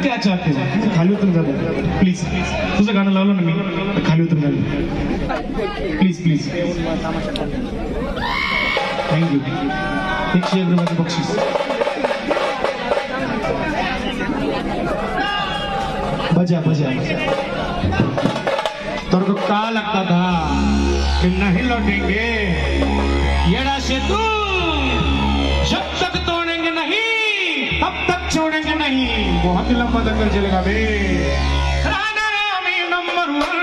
क्या चाहते हो खाली उतरून जा प्लीज तुझं गाणं लावलं ना मी खाली उतरून जा प्लीज प्लीज थँक्यू 101 रुपयाचं बक्षीस बजा बजा तेरे को क्या लगता था कि नहीं लौटेंगे येड़ा से तू जब तक तोड़ेंगे नहीं तब तक छोड़ेंगे नहीं बहुत लंबा दंगल चलेगा बे राणा रामी नंबर 1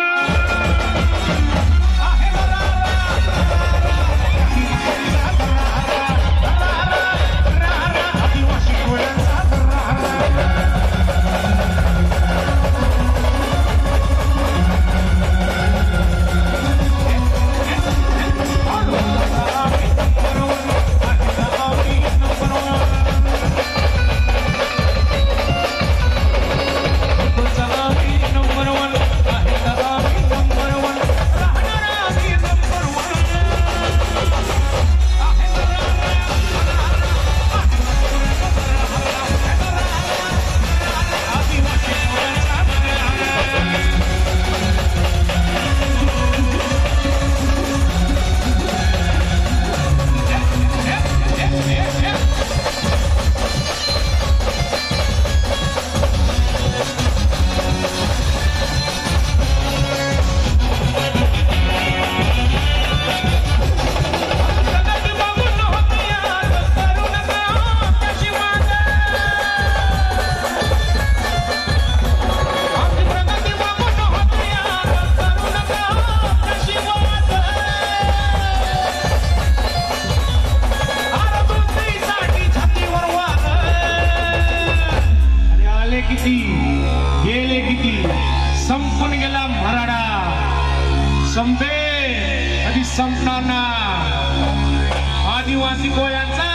गेले किती संपून गेला मराठा संपे कधी संपणार ना आदिवासी कोळ्यांचा